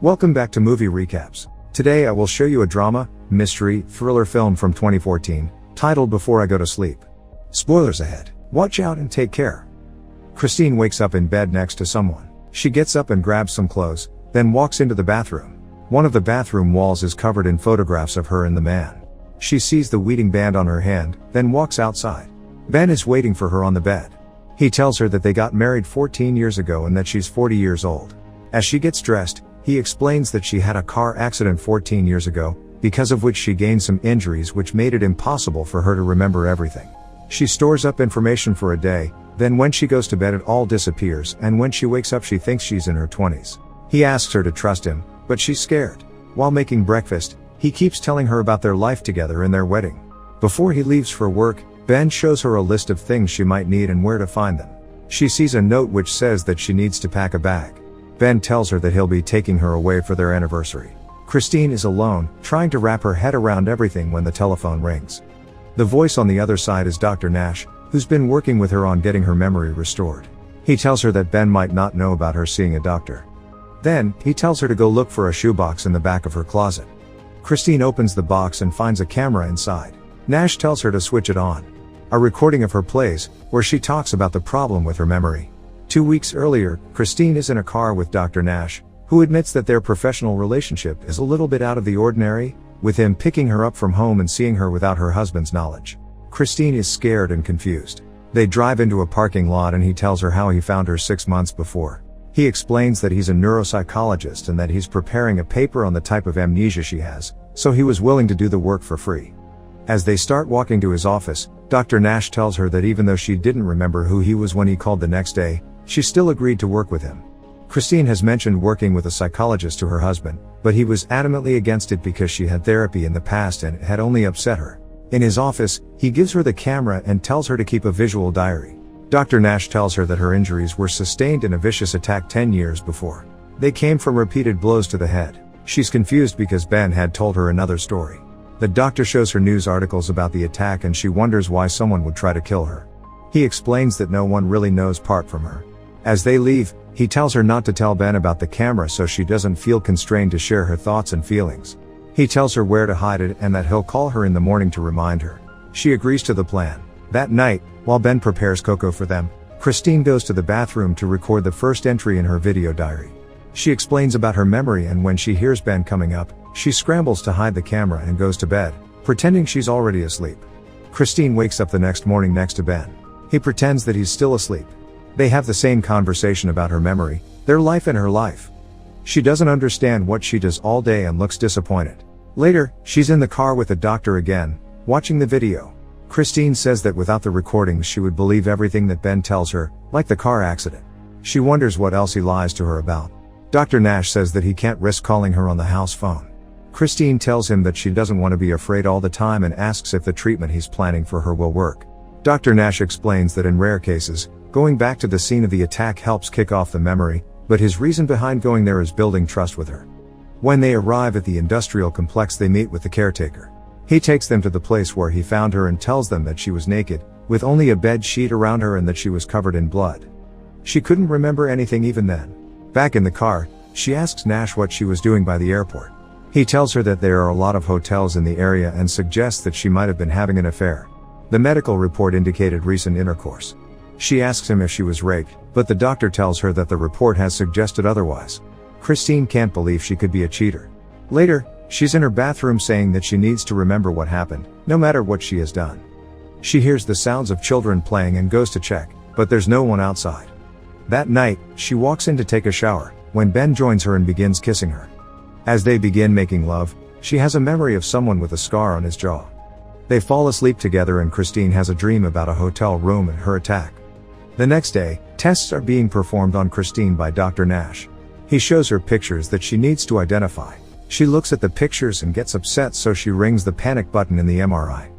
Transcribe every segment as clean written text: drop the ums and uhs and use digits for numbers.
Welcome back to Movie Recaps. Today I will show you a drama, mystery, thriller film from 2014, titled Before I Go to Sleep. Spoilers ahead. Watch out and take care. Christine wakes up in bed next to someone. She gets up and grabs some clothes, then walks into the bathroom. One of the bathroom walls is covered in photographs of her and the man. She sees the wedding band on her hand, then walks outside. Ben is waiting for her on the bed. He tells her that they got married 14 years ago and that she's 40 years old. As she gets dressed, he explains that she had a car accident 14 years ago, because of which she gained some injuries which made it impossible for her to remember everything. She stores up information for a day, then when she goes to bed it all disappears, and when she wakes up she thinks she's in her 20s. He asks her to trust him, but she's scared. While making breakfast, he keeps telling her about their life together and their wedding. Before he leaves for work, Ben shows her a list of things she might need and where to find them. She sees a note which says that she needs to pack a bag. Ben tells her that he'll be taking her away for their anniversary. Christine is alone, trying to wrap her head around everything when the telephone rings. The voice on the other side is Dr. Nash, who's been working with her on getting her memory restored. He tells her that Ben might not know about her seeing a doctor. Then, he tells her to go look for a shoebox in the back of her closet. Christine opens the box and finds a camera inside. Nash tells her to switch it on. A recording of her plays, where she talks about the problem with her memory. 2 weeks earlier, Christine is in a car with Dr. Nash, who admits that their professional relationship is a little bit out of the ordinary, with him picking her up from home and seeing her without her husband's knowledge. Christine is scared and confused. They drive into a parking lot and he tells her how he found her 6 months before. He explains that he's a neuropsychologist and that he's preparing a paper on the type of amnesia she has, so he was willing to do the work for free. As they start walking to his office, Dr. Nash tells her that even though she didn't remember who he was when he called the next day, she still agreed to work with him. Christine has mentioned working with a psychologist to her husband, but he was adamantly against it because she had therapy in the past and it had only upset her. In his office, he gives her the camera and tells her to keep a visual diary. Dr. Nash tells her that her injuries were sustained in a vicious attack 10 years before. They came from repeated blows to the head. She's confused because Ben had told her another story. The doctor shows her news articles about the attack and she wonders why someone would try to kill her. He explains that no one really knows apart from her. As they leave, he tells her not to tell Ben about the camera so she doesn't feel constrained to share her thoughts and feelings. He tells her where to hide it and that he'll call her in the morning to remind her. She agrees to the plan. That night, while Ben prepares cocoa for them, Christine goes to the bathroom to record the first entry in her video diary. She explains about her memory and when she hears Ben coming up, she scrambles to hide the camera and goes to bed, pretending she's already asleep. Christine wakes up the next morning next to Ben. He pretends that he's still asleep. They have the same conversation about her memory, their life and her life. She doesn't understand what she does all day and looks disappointed. Later, she's in the car with the doctor again, watching the video. Christine says that without the recordings she would believe everything that Ben tells her, like the car accident. She wonders what else he lies to her about. Dr. Nash says that he can't risk calling her on the house phone. Christine tells him that she doesn't want to be afraid all the time and asks if the treatment he's planning for her will work. Dr. Nash explains that in rare cases, going back to the scene of the attack helps kick off the memory, but his reason behind going there is building trust with her. When they arrive at the industrial complex they meet with the caretaker. He takes them to the place where he found her and tells them that she was naked, with only a bed sheet around her and that she was covered in blood. She couldn't remember anything even then. Back in the car, she asks Nash what she was doing by the airport. He tells her that there are a lot of hotels in the area and suggests that she might have been having an affair. The medical report indicated recent intercourse. She asks him if she was raped, but the doctor tells her that the report has suggested otherwise. Christine can't believe she could be a cheater. Later, she's in her bathroom saying that she needs to remember what happened, no matter what she has done. She hears the sounds of children playing and goes to check, but there's no one outside. That night, she walks in to take a shower, when Ben joins her and begins kissing her. As they begin making love, she has a memory of someone with a scar on his jaw. They fall asleep together and Christine has a dream about a hotel room and her attack. The next day, tests are being performed on Christine by Dr. Nash. He shows her pictures that she needs to identify. She looks at the pictures and gets upset, so she rings the panic button in the MRI.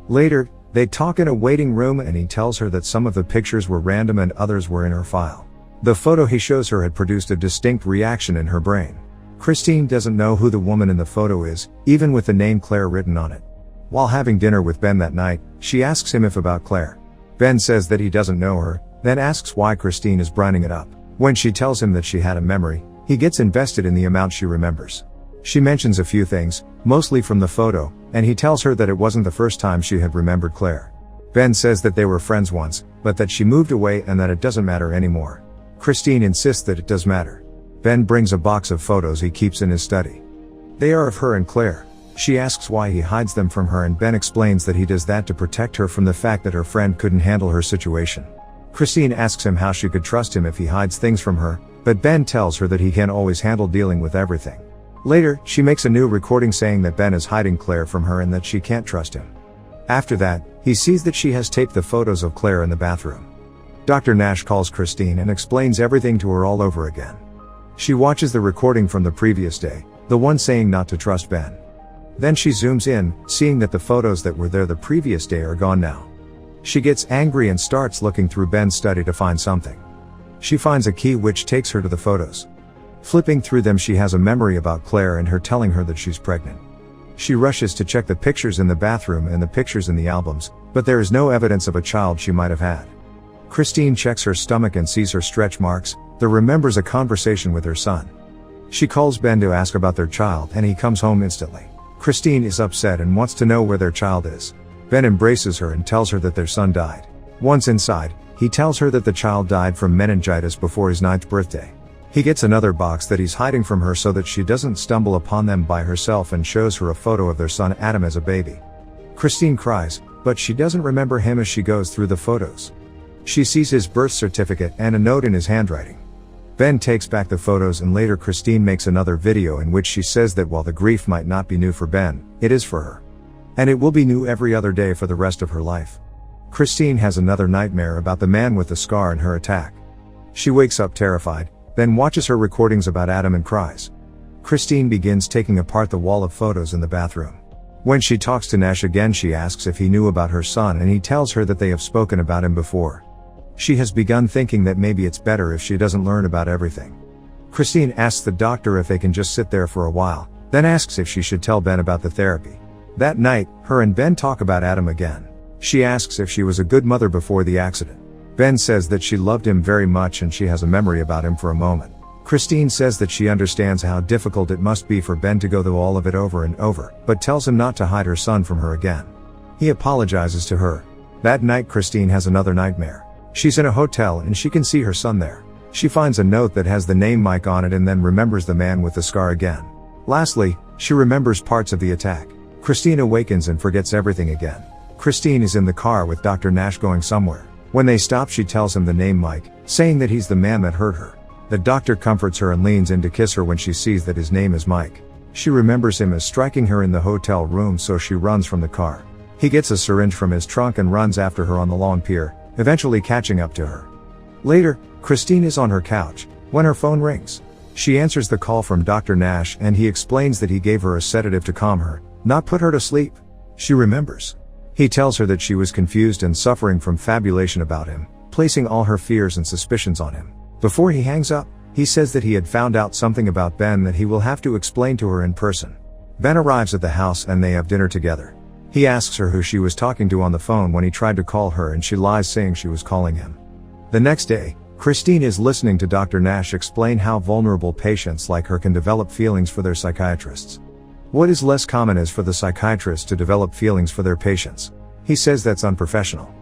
Later, they talk in a waiting room and he tells her that some of the pictures were random and others were in her file. The photo he shows her had produced a distinct reaction in her brain. Christine doesn't know who the woman in the photo is, even with the name Claire written on it. While having dinner with Ben that night, she asks him if about Claire. Ben says that he doesn't know her, then asks why Christine is brightening it up. When she tells him that she had a memory, He gets invested in the amount she remembers. She mentions a few things, mostly from the photo, and he tells her that it wasn't the first time she had remembered Claire. Ben says that they were friends once, but that she moved away and that it doesn't matter anymore. Christine insists that it does matter. Ben brings a box of photos he keeps in his study. They are of her and Claire. She asks why he hides them from her, and Ben explains that he does that to protect her from the fact that her friend couldn't handle her situation. Christine asks him how she could trust him if he hides things from her, but Ben tells her that he can always handle dealing with everything. Later, she makes a new recording saying that Ben is hiding Claire from her and that she can't trust him. After that, he sees that she has taped the photos of Claire in the bathroom. Dr. Nash calls Christine and explains everything to her all over again. She watches the recording from the previous day, the one saying not to trust Ben. Then she zooms in, seeing that the photos that were there the previous day are gone now. She gets angry and starts looking through Ben's study to find something. She finds a key which takes her to the photos. Flipping through them, she has a memory about Claire and her telling her that she's pregnant. She rushes to check the pictures in the bathroom and the pictures in the albums, but there is no evidence of a child she might have had. Christine checks her stomach and sees her stretch marks, then remembers a conversation with her son. She calls Ben to ask about their child and he comes home instantly. Christine is upset and wants to know where their child is. Ben embraces her and tells her that their son died. Once inside, he tells her that the child died from meningitis before his 9th birthday. He gets another box that he's hiding from her so that she doesn't stumble upon them by herself, and shows her a photo of their son Adam as a baby. Christine cries, but she doesn't remember him as she goes through the photos. She sees his birth certificate and a note in his handwriting. Ben takes back the photos, and later Christine makes another video in which she says that while the grief might not be new for Ben, it is for her. And it will be new every other day for the rest of her life. Christine has another nightmare about the man with the scar in her attack. She wakes up terrified, then watches her recordings about Adam and cries. Christine begins taking apart the wall of photos in the bathroom. When she talks to Nash again, she asks if he knew about her son, and he tells her that they have spoken about him before. She has begun thinking that maybe it's better if she doesn't learn about everything. Christine asks the doctor if they can just sit there for a while, then asks if she should tell Ben about the therapy. That night, her and Ben talk about Adam again. She asks if she was a good mother before the accident. Ben says that she loved him very much and she has a memory about him for a moment. Christine says that she understands how difficult it must be for Ben to go through all of it over and over, but tells him not to hide her son from her again. He apologizes to her. That night, Christine has another nightmare. She's in a hotel and she can see her son there. She finds a note that has the name Mike on it and then remembers the man with the scar again. Lastly, she remembers parts of the attack. Christine awakens and forgets everything again. Christine is in the car with Dr. Nash going somewhere. When they stop, she tells him the name Mike, saying that he's the man that hurt her. The doctor comforts her and leans in to kiss her when she sees that his name is Mike. She remembers him as striking her in the hotel room, so she runs from the car. He gets a syringe from his trunk and runs after her on the long pier, eventually catching up to her. Later, Christine is on her couch when her phone rings. She answers the call from Dr. Nash and he explains that he gave her a sedative to calm her, not put her to sleep. She remembers. He tells her that she was confused and suffering from fabulation about him, placing all her fears and suspicions on him. Before he hangs up, he says that he had found out something about Ben that he will have to explain to her in person. Ben arrives at the house and they have dinner together. He asks her who she was talking to on the phone when he tried to call her, and she lies, saying she was calling him. The next day, Christine is listening to Dr. Nash explain how vulnerable patients like her can develop feelings for their psychiatrists. What is less common is for the psychiatrist to develop feelings for their patients. He says that's unprofessional.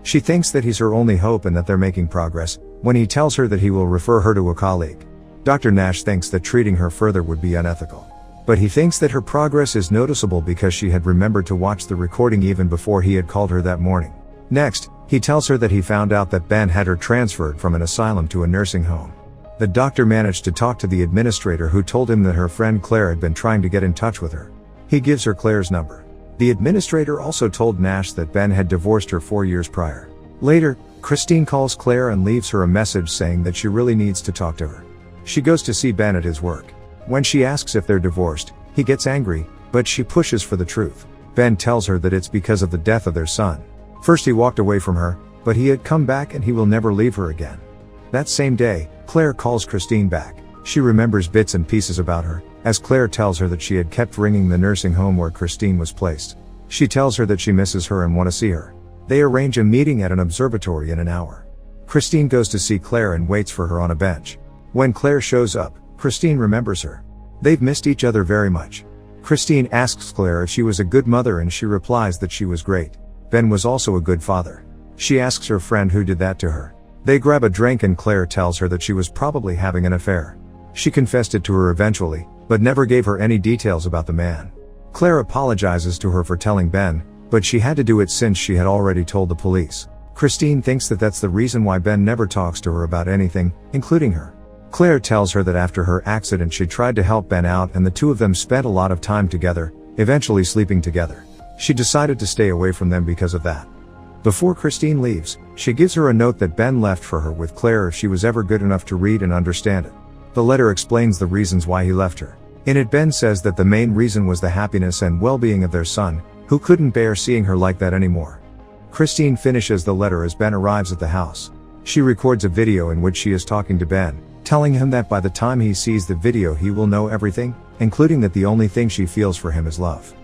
She thinks that he's her only hope and that they're making progress, when he tells her that he will refer her to a colleague. Dr. Nash thinks that treating her further would be unethical. But he thinks that her progress is noticeable because she had remembered to watch the recording even before he had called her that morning. Next, he tells her that he found out that Ben had her transferred from an asylum to a nursing home. The doctor managed to talk to the administrator, who told him that her friend Claire had been trying to get in touch with her. He gives her Claire's number. The administrator also told Nash that Ben had divorced her 4 years prior. Later, Christine calls Claire and leaves her a message saying that she really needs to talk to her. She goes to see Ben at his work. When she asks if they're divorced, he gets angry, but she pushes for the truth. Ben tells her that it's because of the death of their son. First he walked away from her, but he had come back and he will never leave her again. That same day, Claire calls Christine back. She remembers bits and pieces about her, as Claire tells her that she had kept ringing the nursing home where Christine was placed. She tells her that she misses her and wants to see her. They arrange a meeting at an observatory in an hour. Christine goes to see Claire and waits for her on a bench. When Claire shows up, Christine remembers her. They've missed each other very much. Christine asks Claire if she was a good mother and she replies that she was great. Ben was also a good father. She asks her friend who did that to her. They grab a drink and Claire tells her that she was probably having an affair. She confessed it to her eventually, but never gave her any details about the man. Claire apologizes to her for telling Ben, but she had to do it since she had already told the police. Christine thinks that that's the reason why Ben never talks to her about anything, including her. Claire tells her that after her accident she tried to help Ben out and the two of them spent a lot of time together, eventually sleeping together. She decided to stay away from them because of that. Before Christine leaves, she gives her a note that Ben left for her with Claire if she was ever good enough to read and understand it. The letter explains the reasons why he left her. In it, Ben says that the main reason was the happiness and well-being of their son, who couldn't bear seeing her like that anymore. Christine finishes the letter as Ben arrives at the house. She records a video in which she is talking to Ben, telling him that by the time he sees the video he will know everything, including that the only thing she feels for him is love.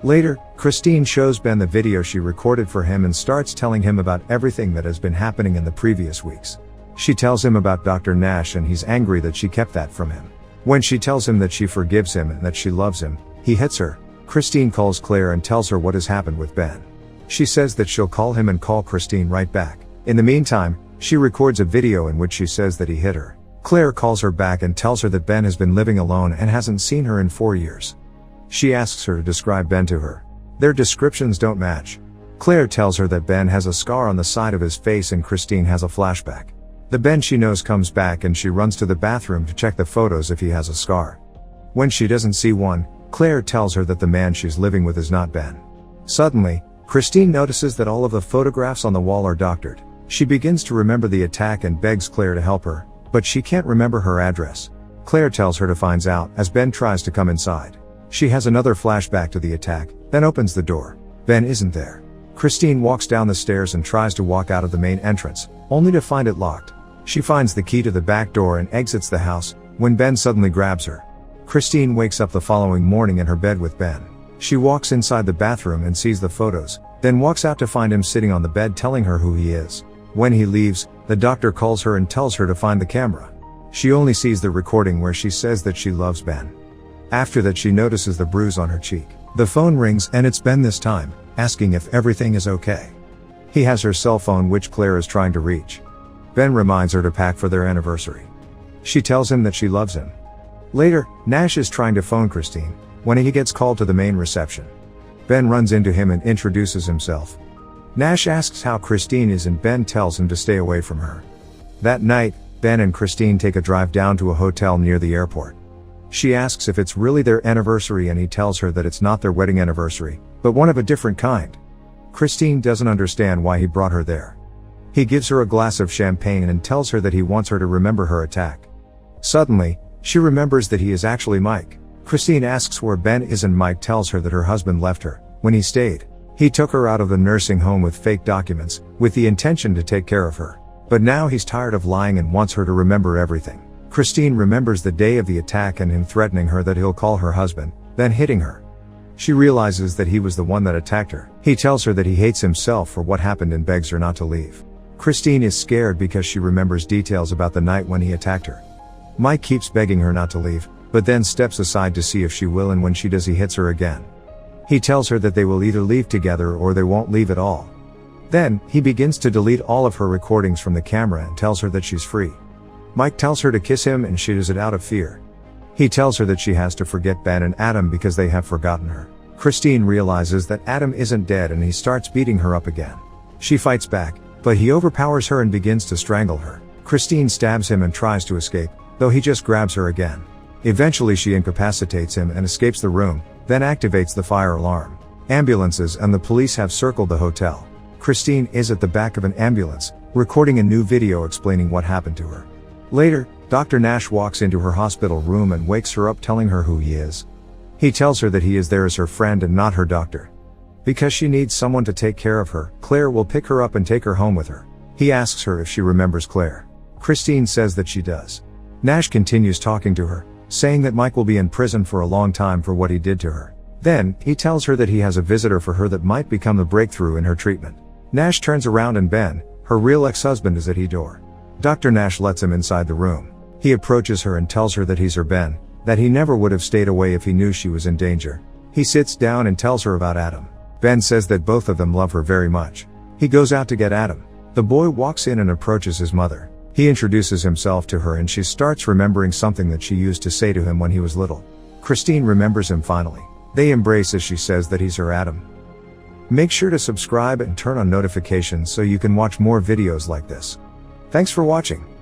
Later, Christine shows Ben the video she recorded for him and starts telling him about everything that has been happening in the previous weeks. She tells him about Dr. Nash and he's angry that she kept that from him. When she tells him that she forgives him and that she loves him, he hits her. Christine calls Claire and tells her what has happened with Ben. She says that she'll call him and call Christine right back. In the meantime, she records a video in which she says that he hit her. Claire calls her back and tells her that Ben has been living alone and hasn't seen her in 4 years. She asks her to describe Ben to her. Their descriptions don't match. Claire tells her that Ben has a scar on the side of his face and Christine has a flashback. The Ben she knows comes back and she runs to the bathroom to check the photos if he has a scar. When she doesn't see one, Claire tells her that the man she's living with is not Ben. Suddenly, Christine notices that all of the photographs on the wall are doctored. She begins to remember the attack and begs Claire to help her, but she can't remember her address. Claire tells her to find out as Ben tries to come inside. She has another flashback to the attack, then opens the door. Ben isn't there. Christine walks down the stairs and tries to walk out of the main entrance, only to find it locked. She finds the key to the back door and exits the house, when Ben suddenly grabs her. Christine wakes up the following morning in her bed with Ben. She walks inside the bathroom and sees the photos, then walks out to find him sitting on the bed telling her who he is. When he leaves, the doctor calls her and tells her to find the camera. She only sees the recording where she says that she loves Ben. After that she notices the bruise on her cheek. The phone rings and it's Ben this time, asking if everything is okay. He has her cell phone which Claire is trying to reach. Ben reminds her to pack for their anniversary. She tells him that she loves him. Later, Nash is trying to phone Christine, when he gets called to the main reception. Ben runs into him and introduces himself. Nash asks how Christine is and Ben tells him to stay away from her. That night, Ben and Christine take a drive down to a hotel near the airport. She asks if it's really their anniversary and he tells her that it's not their wedding anniversary, but one of a different kind. Christine doesn't understand why he brought her there. He gives her a glass of champagne and tells her that he wants her to remember her attack. Suddenly, she remembers that he is actually Mike. Christine asks where Ben is and Mike tells her that her husband left her when he stayed. He took her out of the nursing home with fake documents, with the intention to take care of her. But now he's tired of lying and wants her to remember everything. Christine remembers the day of the attack and him threatening her that he'll call her husband, then hitting her. She realizes that he was the one that attacked her. He tells her that he hates himself for what happened and begs her not to leave. Christine is scared because she remembers details about the night when he attacked her. Mike keeps begging her not to leave, but then steps aside to see if she will, and when she does he hits her again. He tells her that they will either leave together or they won't leave at all. Then, he begins to delete all of her recordings from the camera and tells her that she's free. Mike tells her to kiss him and she does it out of fear. He tells her that she has to forget Ben and Adam because they have forgotten her. Christine realizes that Adam isn't dead and he starts beating her up again. She fights back, but he overpowers her and begins to strangle her. Christine stabs him and tries to escape, though he just grabs her again. Eventually she incapacitates him and escapes the room, then activates the fire alarm. Ambulances and the police have circled the hotel. Christine is at the back of an ambulance, recording a new video explaining what happened to her. Later, Dr. Nash walks into her hospital room and wakes her up telling her who he is. He tells her that he is there as her friend and not her doctor. Because she needs someone to take care of her, Claire will pick her up and take her home with her. He asks her if she remembers Claire. Christine says that she does. Nash continues talking to her, saying that Mike will be in prison for a long time for what he did to her. Then, he tells her that he has a visitor for her that might become the breakthrough in her treatment. Nash turns around and Ben, her real ex-husband, is at his door. Dr. Nash lets him inside the room. He approaches her and tells her that he's her Ben, that he never would have stayed away if he knew she was in danger. He sits down and tells her about Adam. Ben says that both of them love her very much. He goes out to get Adam. The boy walks in and approaches his mother. He introduces himself to her and she starts remembering something that she used to say to him when he was little. Christine remembers him finally. They embrace as she says that he's her Adam. Make sure to subscribe and turn on notifications so you can watch more videos like this. Thanks for watching.